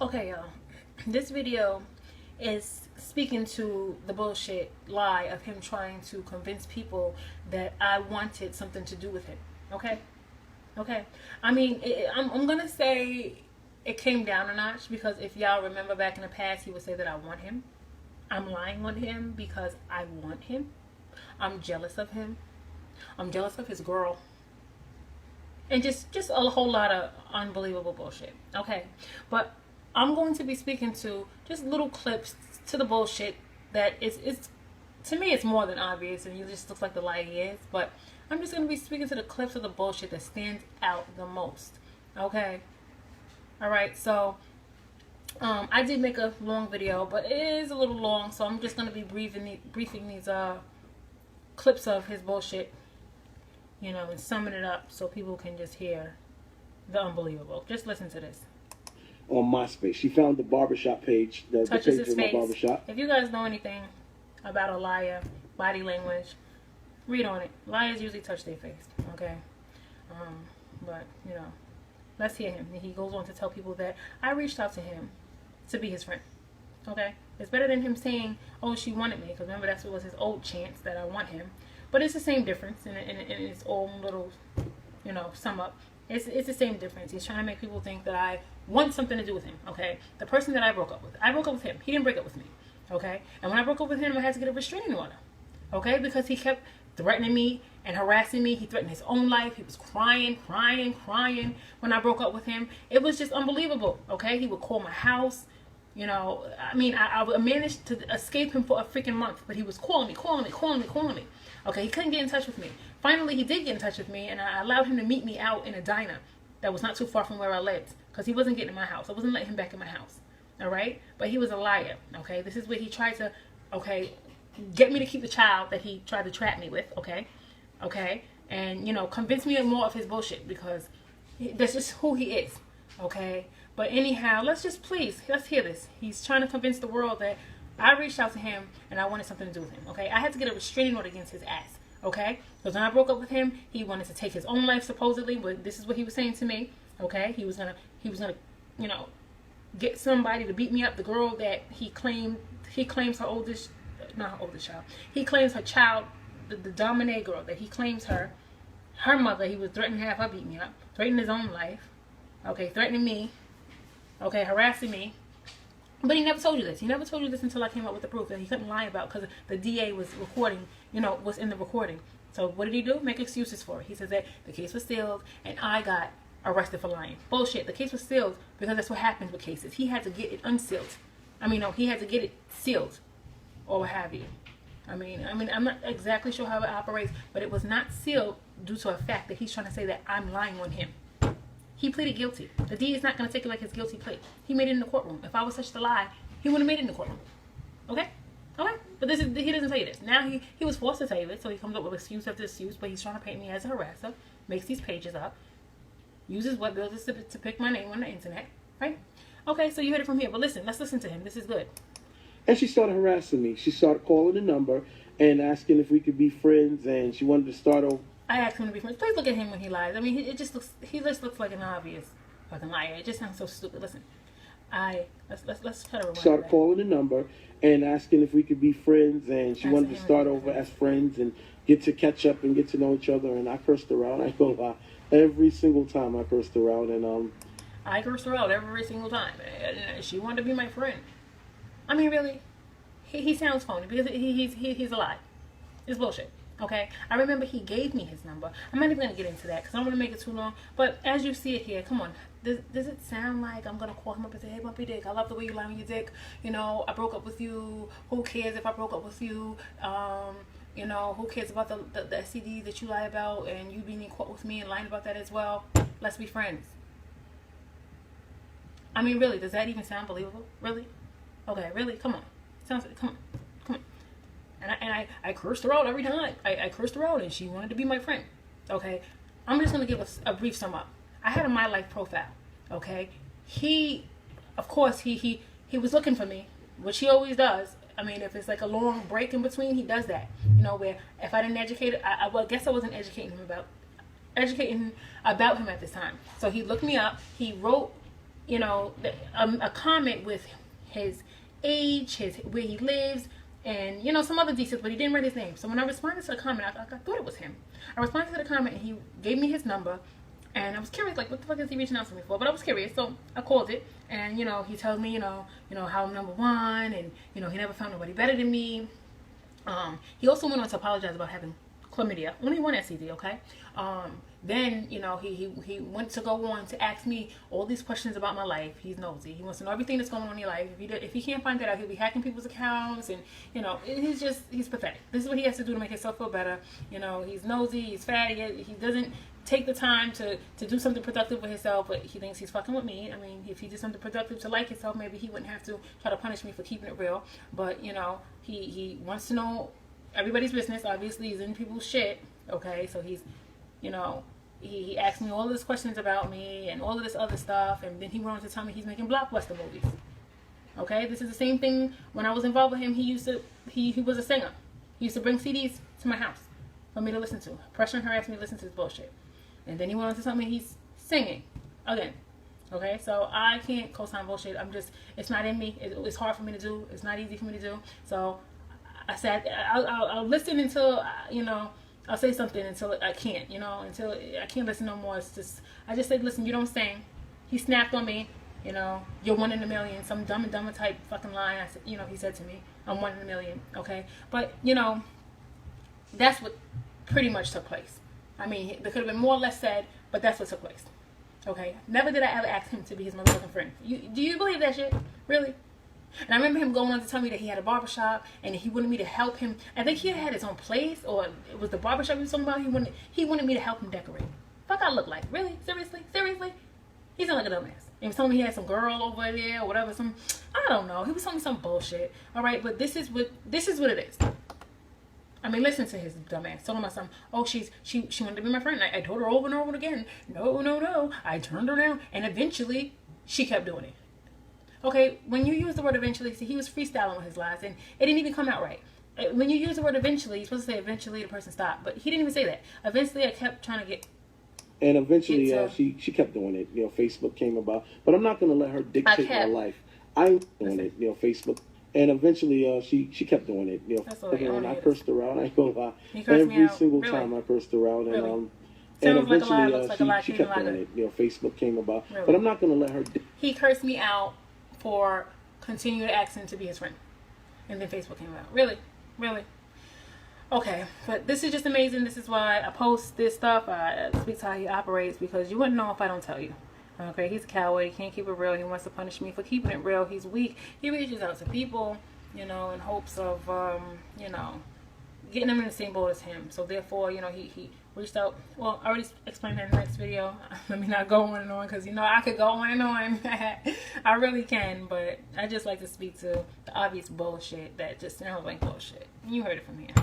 Okay, y'all. This video is speaking to the bullshit lie of him trying to convince people that I wanted something to do with him. Okay? Okay. I mean, I'm going to say it came down a notch because if y'all remember back in the past, he would say that I want him. I'm lying on him because I want him. I'm jealous of him. I'm jealous of his girl. And just a whole lot of unbelievable bullshit. Okay. But I'm going to be speaking to just little clips to the bullshit that is to me it's more than obvious and you just looks like the lie he is, but I'm just going to be speaking to the clips of the bullshit that stands out the most. Okay? Alright, so I did make a long video, but it is a little long, so I'm just going to be briefing these clips of his bullshit, you know, and summing it up so people can just hear the unbelievable. Just listen to this. On MySpace, she found the barbershop page, the Touches page his of my face. barbershop. If you guys know anything about a liar, body language, read on it. Liars usually touch their face, okay? But, you know, let's hear him. He goes on to tell people that I reached out to him to be his friend, okay? It's better than him saying, oh, she wanted me, because remember, that's what was his old chance, that I want him. But it's the same difference in its own little, you know, sum up. It's the same difference. He's trying to make people think that I want something to do with him, okay? The person that I broke up with him. He didn't break up with me, okay? And when I broke up with him, I had to get a restraining order, okay? Because he kept threatening me and harassing me. He threatened his own life. He was crying when I broke up with him. It was just unbelievable, okay? He would call my house. You know, I mean, I managed to escape him for a freaking month, but he was calling me. Okay, he couldn't get in touch with me. Finally, he did get in touch with me, and I allowed him to meet me out in a diner that was not too far from where I lived, because he wasn't getting in my house. I wasn't letting him back in my house, all right? But he was a liar, okay? This is where he tried to, okay, get me to keep the child that he tried to trap me with, okay? Okay? And, you know, convince me more of his bullshit, because that's just who he is, okay? But anyhow, let's hear this. He's trying to convince the world that I reached out to him and I wanted something to do with him, okay? I had to get a restraining order against his ass, okay? Because when I broke up with him, he wanted to take his own life supposedly, but this is what he was saying to me, okay? He was gonna, you know, get somebody to beat me up. The girl that he claims her oldest, not her oldest child. He claims her child, the Domine girl that he claims her mother. He was threatening to have her beat me up, threatening his own life, okay? Threatening me, okay? Harassing me. But he never told you this. He never told you this until I came up with the proof that he couldn't lie about, because the DA was recording, you know, was in the recording. So what did he do? Make excuses for it. He says that the case was sealed and I got arrested for lying. Bullshit. The case was sealed because that's what happens with cases. He had to get it unsealed. I mean, no, he had to get it sealed or what have you. I mean, I'm not exactly sure how it operates, but it was not sealed due to a fact that he's trying to say that I'm lying on him. He pleaded guilty. The DA is not going to take it like his guilty plea. He made it in the courtroom. If I was such a lie, he would have made it in the courtroom. Okay? Okay? But he doesn't tell you this. Now he was forced to tell you this, so he comes up with excuse after excuse, but he's trying to paint me as a harasser, makes these pages up, uses web builders to pick my name on the internet. Right? Okay, so you heard it from here. But listen, let's listen to him. This is good. And she started harassing me. She started calling the number and asking if we could be friends, and she wanted to start over. I asked him to be friends. Please look at him when he lies. I mean, he just looks like an obvious fucking liar. It just sounds so stupid. Listen, let's try to rewind. Started calling the number and asking if we could be friends, and she wanted to start over as friends and get to catch up and get to know each other. And I cursed her out. I ain't gonna lie. Every single time I cursed her out, and I cursed her out every single time. She wanted to be my friend. I mean, really, he sounds phony because he's a lie. It's bullshit. Okay, I remember he gave me his number. I'm not even going to get into that because I don't want to make it too long. But as you see it here, come on. Does it sound like I'm going to call him up and say, hey, Bumpy Dick, I love the way you lie on your dick. You know, I broke up with you. Who cares if I broke up with you? You know, who cares about the STDs that you lie about and you being in court with me and lying about that as well? Let's be friends. I mean, really, does that even sound believable? Really? Okay, really? Come on. Come on. And I cursed her out every time. I cursed her out and she wanted to be my friend. Okay? I'm just going to give a brief sum up. I had a My Life profile. Okay? Of course, he was looking for me, which he always does. I mean, if it's like a long break in between, he does that. You know, where if I didn't educate, I guess I wasn't educating him about him at this time. So he looked me up. He wrote you know, a comment with his age, where he lives, and you know, some other details, but he didn't write his name. So when I responded to the comment, I thought it was him. I responded to the comment, and he gave me his number, and I was curious, like, what the fuck is he reaching out to me for? But I was curious, so I called it, and you know, he tells me, you know how I'm number one, and you know, he never found nobody better than me. He also went on to apologize about having chlamydia, only one STD, okay? Then, you know, he went to go on to ask me all these questions about my life. He's nosy. He wants to know everything that's going on in your life. If he can't find that out, he'll be hacking people's accounts, and, you know, he's pathetic. This is what he has to do to make himself feel better. You know, he's nosy, he's fat, he doesn't take the time to do something productive with himself, but he thinks he's fucking with me. I mean, if he did something productive to like himself, maybe he wouldn't have to try to punish me for keeping it real. But, you know, he wants to know everybody's business. Obviously, he's in people's shit, okay? So he's, you know, he asked me all these questions about me and all of this other stuff, and then he went on to tell me he's making blockbuster movies. Okay, this is the same thing when I was involved with him. He was a singer. He used to bring CDs to my house for me to listen to, pressure and harass me to listen to his bullshit. And then he went on to tell me he's singing again. Okay, so I can't co-sign bullshit. It's not in me. It's hard for me to do. It's not easy for me to do. So I said I'll listen until, you know, I'll say something until I can't, you know, until I can't listen no more. I just said, listen, you don't sing. He snapped on me, you know, you're 1 in a million, some dumb and dumber type fucking line. I said, you know, he said to me, I'm 1 in a million, okay? But, you know, that's what pretty much took place. I mean, there could have been more or less said, but that's what took place, okay? Never did I ever ask him to be his motherfucking friend. Do you believe that shit? Really? And I remember him going on to tell me that he had a barbershop and he wanted me to help him. I think he had his own place, or it was the barbershop he was talking about. He wanted me to help him decorate. Fuck, I look like? Really? Seriously? He sounded like a dumbass. And he was telling me he had some girl over there or whatever. I don't know. He was telling me some bullshit. All right, but this is what it is. I mean, listen to his dumbass telling my son, oh, she wanted to be my friend. I told her over and over again, no. I turned her down, and eventually she kept doing it. Okay, when you use the word eventually, see, he was freestyling with his lies, and it didn't even come out right. When you use the word eventually, you're supposed to say eventually the person stopped, but he didn't even say that. Eventually, I kept trying to get... And eventually, she kept doing it. You know, Facebook came about. But I'm not going to let her dictate my life. I'm doing it, you know, Facebook. And eventually, she kept doing it. You know, and I cursed her out. I ain't going to lie. Every single time I cursed her out. And, and eventually, she kept doing it. You know, Facebook came about. Really? But I'm not going to let her... He cursed me out for continuing to ask him to be his friend. And then Facebook came out. Really? Okay, but this is just amazing. This is why I post this stuff. I speak to how he operates, because you wouldn't know if I don't tell you. Okay, he's a coward. He can't keep it real. He wants to punish me for keeping it real. He's weak. He reaches out to people, you know, in hopes of, you know, getting them in the same boat as him. So therefore, you know, he reached out. Well, I already explained that in the next video. Let me not go on and on, because, you know, I could go on and on. I really can, but I just like to speak to the obvious bullshit that just sounds like bullshit. You heard it from here.